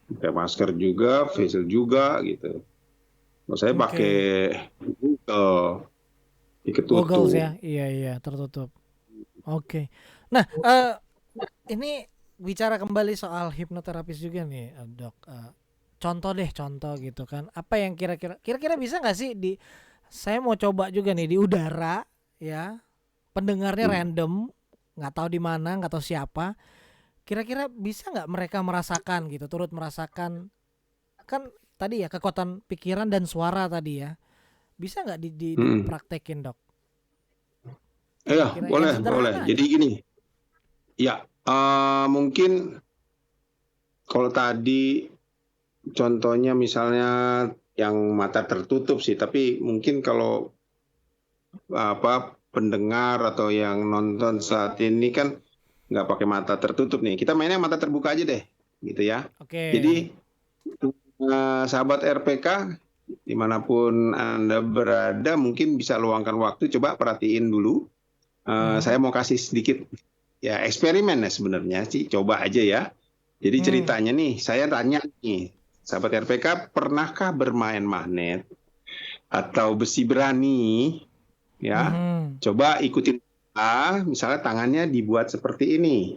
Pakai masker juga, facial juga gitu. Kalau saya pakai Oke. Google, Goggles ya. ketutup. Iya, iya, tertutup. Oke. Nah, ini bicara kembali soal hipnoterapis juga nih, Dok. Contoh deh, contoh gitu kan. Apa yang kira-kira bisa nggak sih saya mau coba juga nih di udara ya. Pendengarnya Hmm. random, nggak tahu di mana, nggak tahu siapa. Kira-kira bisa nggak mereka merasakan gitu, turut merasakan kan tadi ya kekuatan pikiran dan suara tadi ya. Bisa nggak Hmm. dipraktekin, Dok? Ya, Kira-kira yang boleh, boleh. sederhana Jadi aja. gini, ya mungkin kalau tadi contohnya misalnya yang mata tertutup sih, tapi mungkin kalau apa pendengar atau yang nonton saat ini kan nggak pakai mata tertutup nih. Kita mainnya mata terbuka aja deh, gitu ya. Oke. Jadi sahabat RPK dimanapun Anda berada mungkin bisa luangkan waktu coba perhatiin dulu. Saya Mhm. mau kasih sedikit ya eksperimen ya sebenarnya sih coba aja ya. Jadi Hmm. ceritanya nih saya tanya nih sahabat RPK pernahkah bermain magnet atau besi berani ya? Mhm. Coba ikutin misalnya tangannya dibuat seperti ini.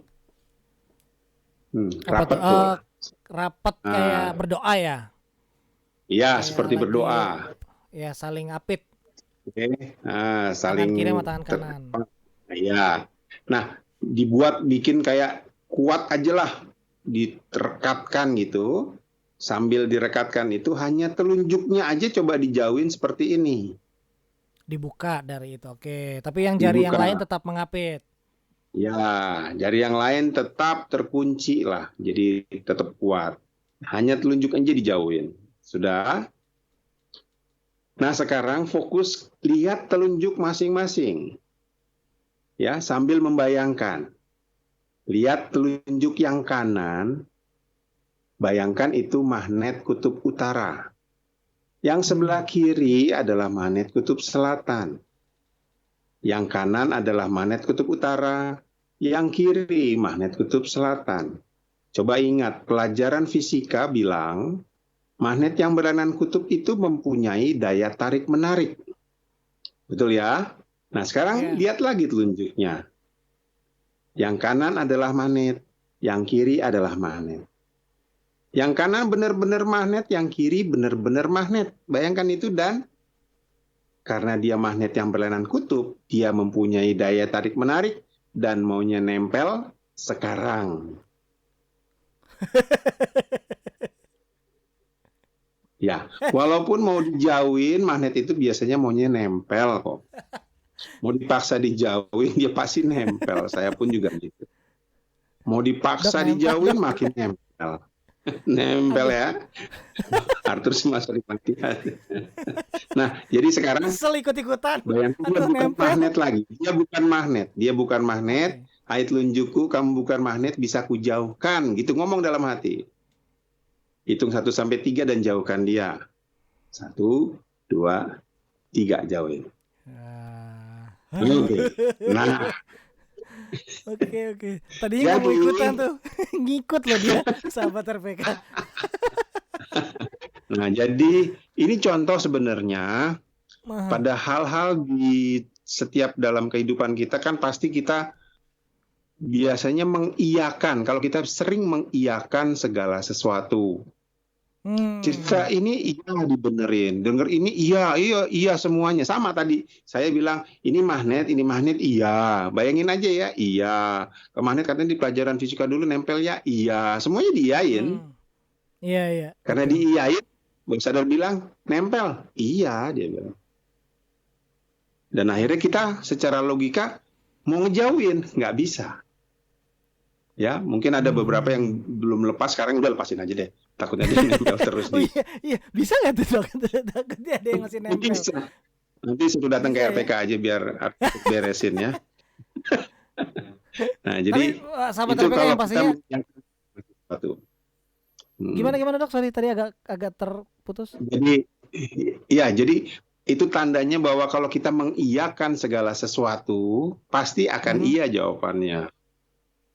Apa tuh? Rapat tuh. Rapat kayak Nah, berdoa ya? ya Kayak seperti lagi berdoa. ya saling apit, Oke, nah, tangan saling kiri sama tangan ter, kanan. ya. Nah, dibuat bikin kayak kuat aja lah, direkatkan gitu. Sambil direkatkan itu hanya telunjuknya aja coba dijauhin seperti ini, Dibuka dari itu. Oke, tapi yang jari yang lain dibuka. tetap mengapit. Ya, jari yang lain tetap terkunci lah, jadi tetap kuat. Hanya telunjuk aja dijauhin. Sudah. Nah, sekarang fokus lihat telunjuk masing-masing, ya, sambil membayangkan. Lihat telunjuk yang kanan, bayangkan itu magnet kutub utara. Yang sebelah Hmm. kiri adalah magnet kutub selatan. Yang kanan adalah magnet kutub utara. Yang kiri magnet kutub selatan. Coba ingat, pelajaran fisika bilang magnet yang berlainan kutub itu mempunyai daya tarik menarik. Betul ya? Nah, sekarang lihat lagi telunjuknya. Yang kanan adalah magnet, yang kiri adalah magnet. Yang kanan benar-benar magnet, yang kiri benar-benar magnet. Bayangkan itu, dan karena dia magnet yang berlainan kutub, dia mempunyai daya tarik menarik dan maunya nempel sekarang. Ya, walaupun mau dijauhin, magnet itu biasanya maunya nempel kok. Mau dipaksa dijauhin, dia pasti nempel. Saya pun juga gitu. Mau dipaksa dijauhin, makin nempel. Nempel ya. Arthur masuk di pantian. Nah, jadi sekarang ikut-ikutan. Bayangkan dia bukan magnet lagi. Dia bukan magnet. Ait lunjukku, kamu bukan magnet, bisa kujauhkan. Gitu ngomong dalam hati. Hitung 1 sampai 3 dan jauhkan dia. 1, 2, 3, jauhin. Oke. Nah. Oke. Tadinya nggak mau ikutan tuh. Ngikut loh dia, sahabat RPK. Nah, jadi ini contoh sebenarnya pada hal-hal di setiap dalam kehidupan kita kan pasti kita biasanya mengiyakan. Kalau kita sering mengiyakan segala sesuatu. Cerita ini iya dibenerin, denger ini iya semuanya sama tadi. Saya bilang ini magnet iya. Bayangin aja ya, iya. Ke magnet katanya di pelajaran fisika dulu nempel ya, iya. Semuanya diiyain. Iya. Karena diiyain, Bang Sadar bilang nempel, iya dia bilang. Dan akhirnya kita secara logika mau ngejauhin, nggak bisa. Ya, mungkin ada beberapa yang belum lepas, sekarang udah lepasin aja deh. Takutnya dia nempel terus di. Iya, bisa nggak tuh dok? Takutnya ada yang masih nempel. Bisa. Nanti suruh datang ke RPK aja biar beresin ya. Nah, jadi sahabat itu RPK kalau yang pastinya. Gimana dok? Sorry tadi agak terputus. Jadi itu tandanya bahwa kalau kita mengiyakan segala sesuatu, pasti akan iya jawabannya.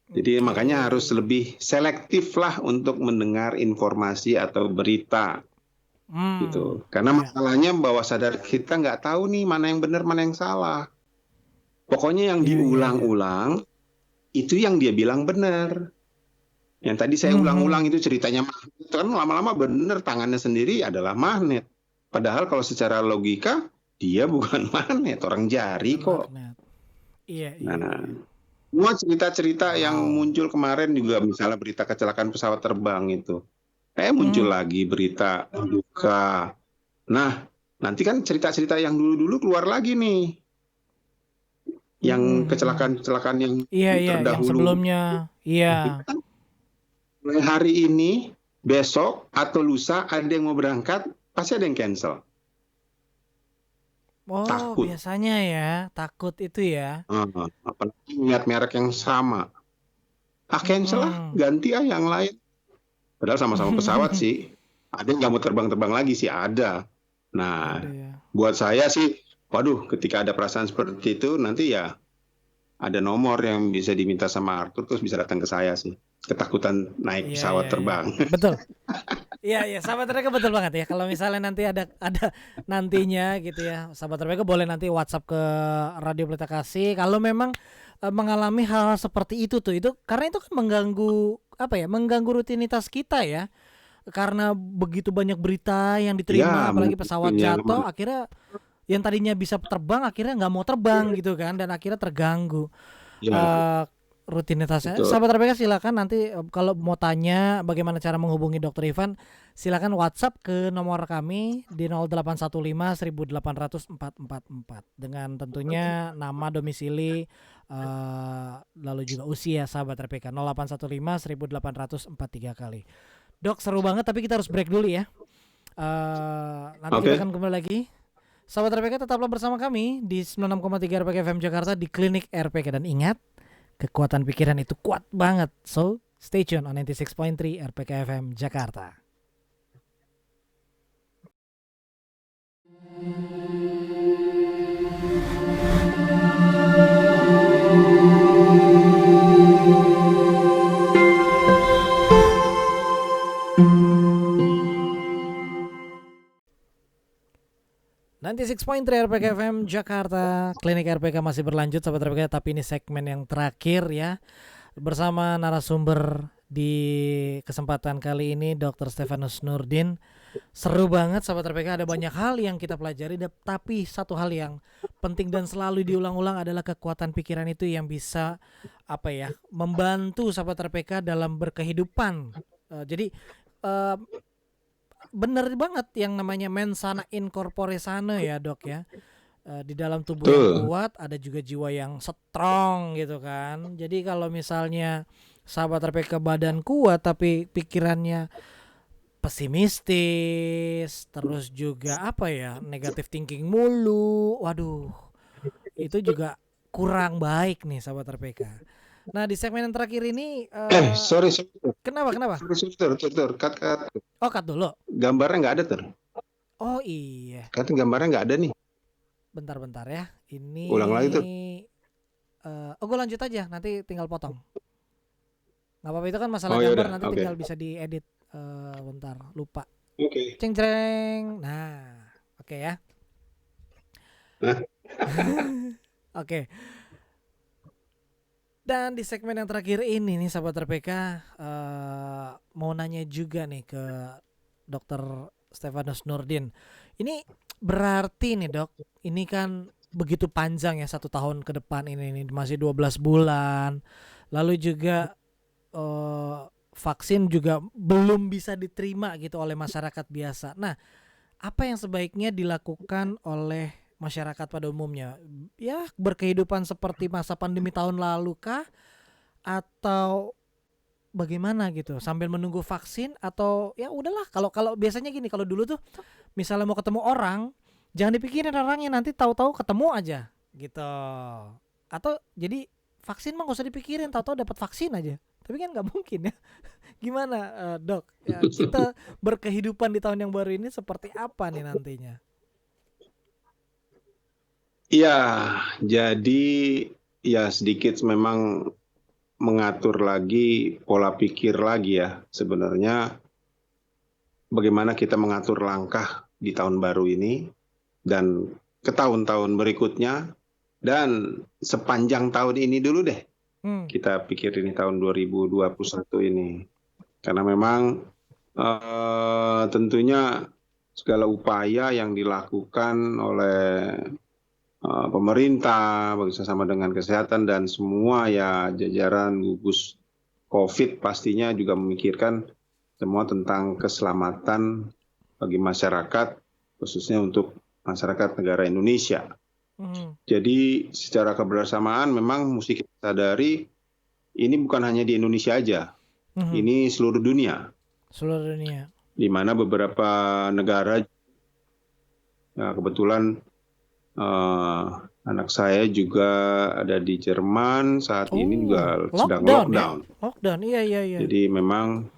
Jadi makanya harus lebih selektif lah untuk mendengar informasi atau berita. Gitu. Karena masalahnya bawah sadar kita nggak tahu nih mana yang benar, mana yang salah. Pokoknya yang diulang-ulang, itu yang dia bilang benar. Yang tadi saya ulang-ulang itu ceritanya magnet, kan lama-lama benar tangannya sendiri adalah magnet. Padahal kalau secara logika, dia bukan magnet, orang jari kok. Iya. Nah, semua cerita-cerita yang muncul kemarin juga misalnya berita kecelakaan pesawat terbang itu. Muncul lagi berita duka. Nah, nanti kan cerita-cerita yang dulu-dulu keluar lagi nih. Yang kecelakaan-kecelakaan yang terdahulu. Yang sebelumnya. Iya. Mulai hari ini, besok atau lusa ada yang mau berangkat, pasti ada yang cancel. Takut. Biasanya ya, takut itu ya. Apalagi lihat merek yang sama. Cancel lah, ganti yang lain. Padahal sama-sama pesawat sih. Ada yang nggak mau terbang-terbang lagi sih, ada. Nah, buat saya sih, waduh, ketika ada perasaan seperti itu, nanti ya ada nomor yang bisa diminta sama Arthur, terus bisa datang ke saya sih. Ketakutan naik pesawat terbang. Betul. Iya, sahabat RPK betul banget ya. Kalau misalnya nanti ada nantinya gitu ya, sahabat RPK boleh nanti WhatsApp ke Radio Pelita Kasih. Kalau memang mengalami hal seperti itu karena itu kan mengganggu rutinitas kita ya. Karena begitu banyak berita yang diterima, apalagi pesawat jatuh, akhirnya yang tadinya bisa terbang akhirnya nggak mau terbang gitu kan, dan akhirnya terganggu. Rutinitasnya. Betul. Sahabat RPK silakan nanti kalau mau tanya bagaimana cara menghubungi Dr. Ivan, silakan WhatsApp ke nomor kami di 0815 1800 444 dengan tentunya nama, domisili, lalu juga usia sahabat RPK 0815 1800 43 kali. Dok, seru banget tapi kita harus break dulu ya. Nanti kita akan kembali lagi. Sahabat RPK tetaplah bersama kami di 96,3 RPK FM Jakarta di Klinik RPK, dan ingat, kekuatan pikiran itu kuat banget. So, stay tune on 96.3 RPK FM Jakarta. 96.3 RPK FM Jakarta. Klinik RPK masih berlanjut sahabat RPK, tapi ini segmen yang terakhir ya. Bersama narasumber di kesempatan kali ini Dr. Stefanus Nurdin. Seru banget sahabat RPK, ada banyak hal yang kita pelajari, tapi satu hal yang penting dan selalu diulang-ulang adalah kekuatan pikiran itu yang bisa membantu sahabat RPK dalam berkehidupan. Jadi bener banget yang namanya mens sana in corpore sano ya dok ya. Di dalam tubuh yang kuat ada juga jiwa yang strong gitu kan. Jadi kalau misalnya sahabat RPK badan kuat tapi pikirannya pesimistis, terus juga negatif thinking mulu, waduh itu juga kurang baik nih sahabat RPK. Nah di segmen yang terakhir ini sorry. Kenapa? Cut. Oh cut dulu. Gambarnya nggak ada tuh. Oh iya. Kan gambarnya nggak ada nih. Bentar ya. Ini. Ulang lagi tuh. Gue lanjut aja. Nanti tinggal potong. Nggak apa-apa, itu kan masalah gambar. Yaudah, nanti tinggal bisa diedit. Bentar, lupa. Oke. Ceng. Nah, oke ya. Oke. Dan di segmen yang terakhir ini nih sahabat RPK, mau nanya juga nih ke Dr. Stefanus Nurdin. Ini berarti nih dok, ini kan begitu panjang ya 1 tahun ke depan ini masih 12 bulan. Lalu juga vaksin juga belum bisa diterima gitu oleh masyarakat biasa. Nah, apa yang sebaiknya dilakukan oleh masyarakat pada umumnya? Ya berkehidupan seperti masa pandemi tahun lalu kah? Atau bagaimana gitu? Sambil menunggu vaksin atau ya udahlah, kalau biasanya gini, kalau dulu tuh misalnya mau ketemu orang, jangan dipikirin orangnya, nanti tahu-tahu ketemu aja gitu. Atau jadi vaksin mah gak usah dipikirin, tahu-tahu dapat vaksin aja. Tapi kan nggak mungkin ya. Gimana dok? Ya, kita berkehidupan di tahun yang baru ini seperti apa nih nantinya? Iya, jadi ya sedikit memang mengatur lagi pola pikir lagi ya sebenarnya, bagaimana kita mengatur langkah di tahun baru ini dan ke tahun-tahun berikutnya dan sepanjang tahun ini dulu deh. Kita pikir ini tahun 2021 ini. Karena memang tentunya segala upaya yang dilakukan oleh pemerintah bekerjasama dengan kesehatan dan semua ya jajaran gugus COVID pastinya juga memikirkan semua tentang keselamatan bagi masyarakat, khususnya untuk masyarakat negara Indonesia. Jadi secara kebersamaan memang mesti kita sadari ini bukan hanya di Indonesia aja, ini seluruh dunia. Seluruh dunia. Di mana beberapa negara, ya kebetulan anak saya juga ada di Jerman saat ini juga sedang lockdown. Ya? Lockdown, iya. Jadi memang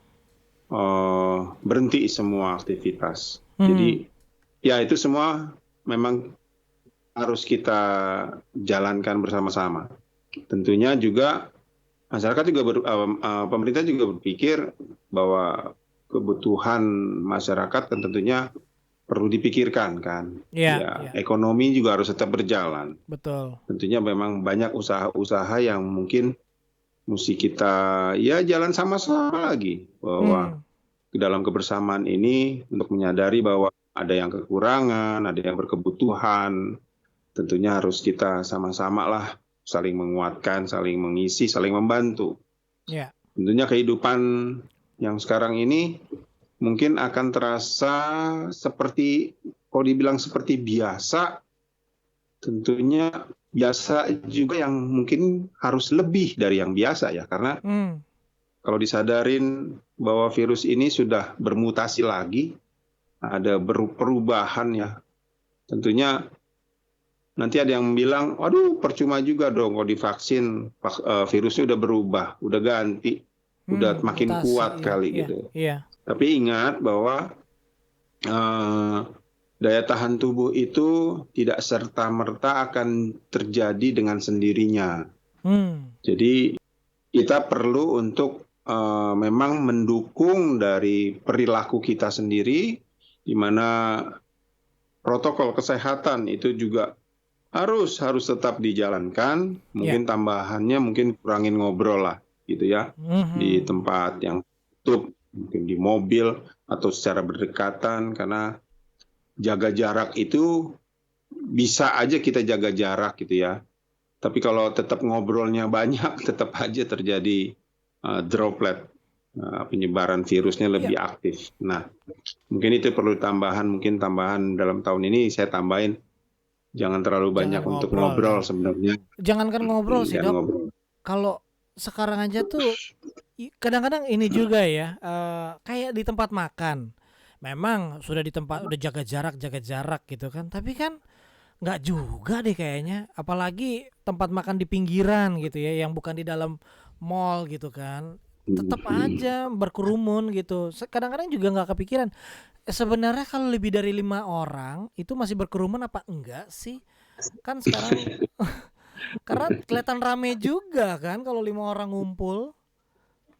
berhenti semua aktivitas. Jadi ya itu semua memang harus kita jalankan bersama-sama. Tentunya juga masyarakat juga pemerintah juga berpikir bahwa kebutuhan masyarakat kan tentunya perlu dipikirkan kan. Ya. Ekonomi juga harus tetap berjalan. Betul. Tentunya memang banyak usaha-usaha yang mungkin mesti kita ya jalan sama-sama lagi bahwa dalam kebersamaan ini untuk menyadari bahwa ada yang kekurangan, ada yang berkebutuhan. Tentunya harus kita sama-sama lah saling menguatkan, saling mengisi, saling membantu. Yeah. Tentunya kehidupan yang sekarang ini mungkin akan terasa seperti, kalau dibilang seperti biasa, tentunya biasa juga yang mungkin harus lebih dari yang biasa ya. Karena kalau disadarin bahwa virus ini sudah bermutasi lagi, ada perubahan ya. Tentunya nanti ada yang bilang, waduh percuma juga dong kalau divaksin, virusnya udah berubah, udah ganti, udah makin mutasi, kuat kali gitu. Iya. Tapi ingat bahwa daya tahan tubuh itu tidak serta-merta akan terjadi dengan sendirinya. Jadi kita perlu untuk memang mendukung dari perilaku kita sendiri, di mana protokol kesehatan itu juga harus tetap dijalankan. Ya. Mungkin tambahannya mungkin kurangin ngobrol lah gitu ya di Mhm. tempat yang tutup, mungkin di mobil atau secara berdekatan, karena jaga jarak itu bisa aja kita jaga jarak gitu ya. Tapi kalau tetap ngobrolnya banyak, tetap aja terjadi droplet, penyebaran virusnya Iya, lebih aktif. Nah, mungkin itu perlu mungkin tambahan dalam tahun ini saya tambahin, jangan terlalu jangan banyak untuk ngobrol ya. ngobrol sebenarnya. Jangankan ngobrol sih, Jangan Dok. ngobrol. Kalau sekarang aja tuh kadang-kadang ini juga ya, kayak di tempat makan. Memang sudah di tempat udah jaga jarak gitu kan. Tapi kan nggak juga deh kayaknya. Apalagi tempat makan di pinggiran gitu ya, yang bukan di dalam mall gitu kan. Tetap aja berkerumun gitu. Kadang-kadang juga nggak kepikiran. Sebenarnya kalau lebih dari 5 orang itu masih berkerumun apa enggak sih? Kan sekarang karena kelihatan rame juga kan kalau 5 orang ngumpul.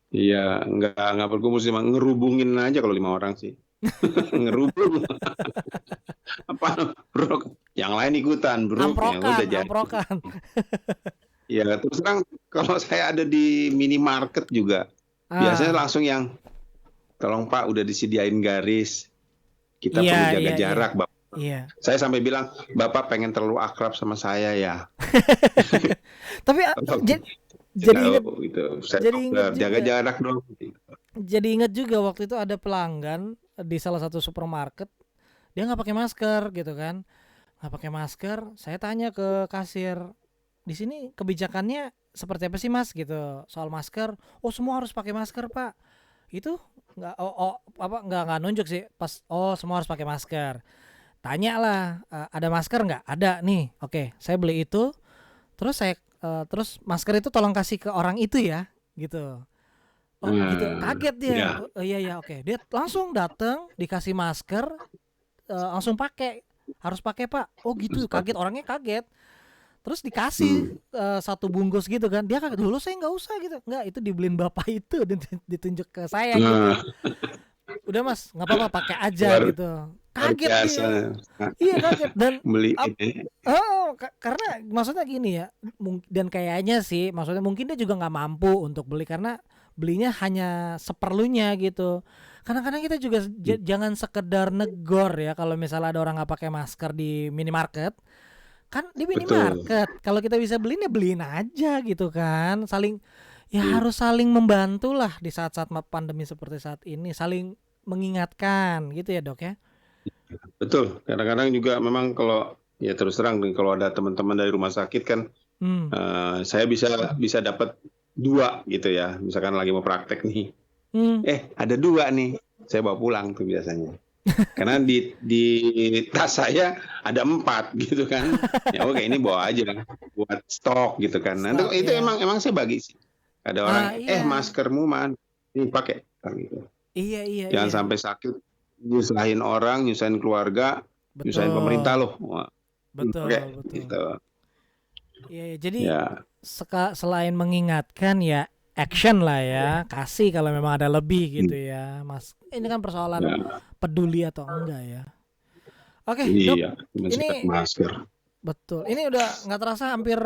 Iya, nggak berkumpul sih, ngerubungin aja kalau 5 orang sih. Ngerubung apa, bro? Yang lain ikutan, bro. Ya Amprokan, udah jadi. amprokan. Ya terus terang kalau saya ada di minimarket juga, biasanya Ah, langsung yang, tolong Pak, udah disediain garis, kita iya, perlu jaga iya, iya. jarak, Bapak. Iya. Saya sampai bilang, Bapak pengen terlalu akrab sama saya ya. Tapi jadi inget Jauh gitu. Saya jadi inget jaga juga. jarak dong. Jadi inget juga waktu itu ada pelanggan di salah satu supermarket, dia nggak pakai masker gitu kan. Nggak pakai masker, saya tanya ke kasir, "Di sini kebijakannya seperti apa sih, Mas?" gitu. Soal masker. "Oh, semua harus pakai masker, Pak." Itu nggak apa nggak nunjuk sih pas, "Oh, semua harus pakai masker." Tanya lah, "Ada masker nggak?" "Ada nih." "Oke, saya beli itu, terus terus masker itu tolong kasih ke orang itu ya." Gitu. "Oh gitu." Kaget dia. Ya. "Oh, iya ya, oke." Dia langsung datang, dikasih masker, langsung pakai. "Harus pakai, Pak." "Oh gitu." Kaget, orangnya kaget. Terus dikasih Hmm. satu bungkus gitu kan. Dia kaget, "Dulu saya nggak usah." Gitu. "Nggak, itu dibeliin bapak itu." Ditunjuk ke saya gitu. Nah, "Udah Mas, nggak apa-apa, pakai aja." luar, gitu. luar Kaget biasa. dia. Iya kaget dan Beli ap ini. oh, karena maksudnya gini ya, dan kayaknya sih maksudnya mungkin dia juga nggak mampu untuk beli karena belinya hanya seperlunya gitu. Kadang-kadang kita juga jangan sekedar negor ya kalau misalnya ada orang nggak pakai masker di minimarket. Kan di Betul. minimarket, kalau kita bisa beliin ya beliin aja gitu kan. Saling ya harus saling membantu lah di saat-saat pandemi seperti saat ini, saling mengingatkan gitu ya, Dok ya. Betul. Kadang-kadang juga memang kalau, ya terus terang, kalau ada teman-teman dari rumah sakit kan, Hmm. saya bisa dapat 2 gitu ya. Misalkan lagi mau praktek nih, Hmm. ada 2 nih, saya bawa pulang tuh biasanya. Karena di tas saya ada 4 gitu kan. Ya oke, ini bawa aja buat stok gitu kan. Nah, Stok itu ya. emang saya bagi sih. Ada orang, Iya. maskermu mana? Ini pakai kan gitu. Iya, iya, Jangan iya. sampai sakit, nyusahin orang, nyusahin keluarga, nyusahin pemerintah Betul. loh. Wah, pakai Betul, betul. gitu. Iya, iya. Jadi Ya, selain mengingatkan ya action lah ya, kasih kalau memang ada lebih gitu ya, Mas. Ini kan persoalan ya, peduli atau enggak ya. Oke, Dok. iya, mensikat Ini masker. betul. Ini udah nggak terasa hampir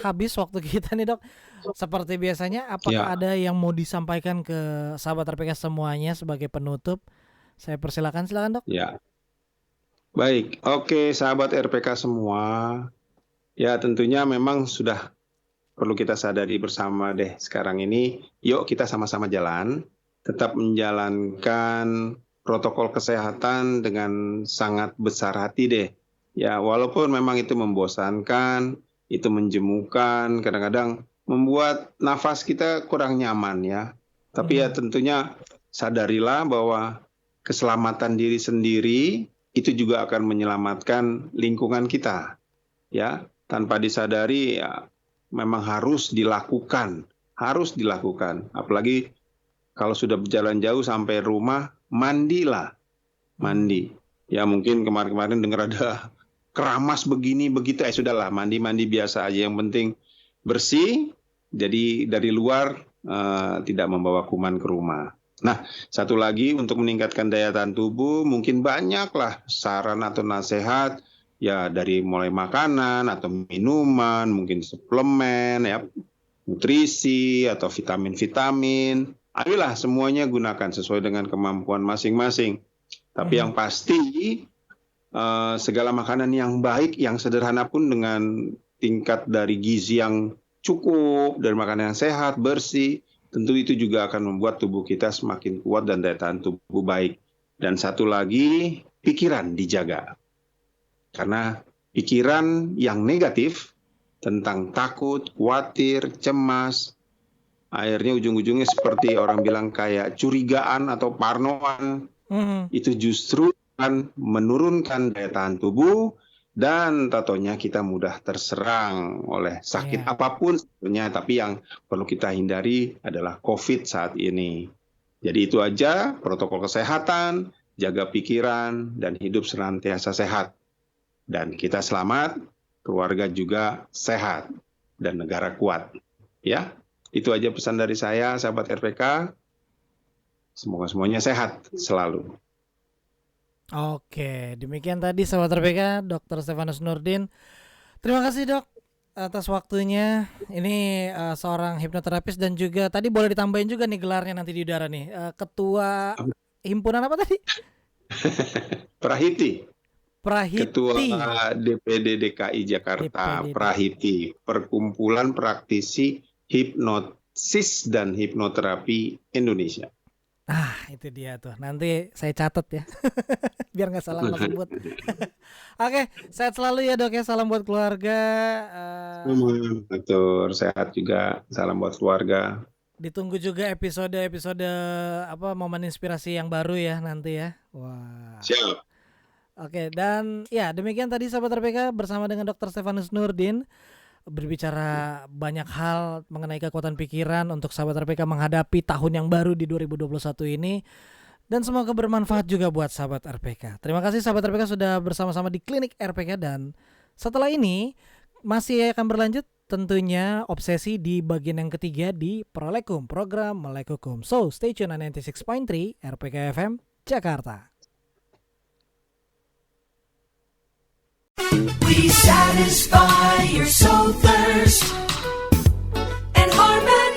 habis waktu kita nih, Dok. Seperti biasanya, apakah Ya, ada yang mau disampaikan ke sahabat RPK semuanya sebagai penutup? Saya persilakan, silakan, Dok. ya. Baik, oke sahabat RPK semua. Ya tentunya memang sudah perlu kita sadari bersama deh sekarang ini. Yuk kita sama-sama jalan, tetap menjalankan protokol kesehatan dengan sangat besar hati deh. Ya walaupun memang itu membosankan, itu menjemukan, kadang-kadang membuat nafas kita kurang nyaman ya. Tapi ya Hmm. tentunya sadarilah bahwa keselamatan diri sendiri itu juga akan menyelamatkan lingkungan kita. Ya, tanpa disadari ya memang harus dilakukan. Apalagi kalau sudah berjalan jauh sampai rumah, mandilah, Hmm. mandi. Ya mungkin kemarin-kemarin dengar ada keramas begini begitu, sudahlah, mandi-mandi biasa aja, yang penting bersih. Jadi dari luar tidak membawa kuman ke rumah. Nah, satu lagi untuk meningkatkan daya tahan tubuh, mungkin banyaklah saran atau nasihat ya dari mulai makanan atau minuman, mungkin suplemen, ya, nutrisi atau vitamin-vitamin. Ayolah semuanya gunakan sesuai dengan kemampuan masing-masing. Tapi yang pasti segala makanan yang baik, yang sederhana pun dengan tingkat dari gizi yang cukup, dari makanan yang sehat, bersih, tentu itu juga akan membuat tubuh kita semakin kuat dan daya tahan tubuh baik. Dan satu lagi, pikiran dijaga. Karena pikiran yang negatif tentang takut, khawatir, cemas, akhirnya ujung-ujungnya seperti orang bilang kayak curigaan atau parnoan, itu justru akan menurunkan daya tahan tubuh dan tentunya kita mudah terserang oleh sakit apapun sebenarnya, tapi yang perlu kita hindari adalah COVID saat ini. Jadi itu aja protokol kesehatan, jaga pikiran dan hidup senantiasa sehat. Dan kita selamat, keluarga juga sehat dan negara kuat. Ya, itu aja pesan dari saya, sahabat RPK. Semoga semuanya sehat selalu. Oke, demikian tadi sahabat RPK, Dr. Stefanus Nurdin. Terima kasih dok atas waktunya. Ini seorang hipnoterapis dan juga tadi boleh ditambahin juga nih gelarnya nanti di udara nih. Ketua himpunan apa tadi? Prahiti. Prahiti. Ketua DPD DKI Jakarta, DPD. Prahiti, Perkumpulan Praktisi Hipnosis dan Hipnoterapi Indonesia. Itu dia tuh. Nanti saya catat ya. Biar nggak salah sebut. Oke, sehat selalu ya dok ya. Salam buat keluarga. Betul, sehat juga. Salam buat keluarga. Ditunggu juga episode momen inspirasi yang baru ya nanti ya. Wah. Siap. Oke, dan ya demikian tadi sahabat RPK bersama dengan Dr. Stefanus Nurdin berbicara banyak hal mengenai kekuatan pikiran untuk sahabat RPK menghadapi tahun yang baru di 2021 ini, dan semoga bermanfaat juga buat sahabat RPK. Terima kasih sahabat RPK sudah bersama-sama di Klinik RPK, dan setelah ini masih akan berlanjut tentunya obsesi di bagian yang ketiga di Prolekum, program Melekukum. So stay tune on 96.3 RPK FM Jakarta. We satisfy your soul thirst and harmony.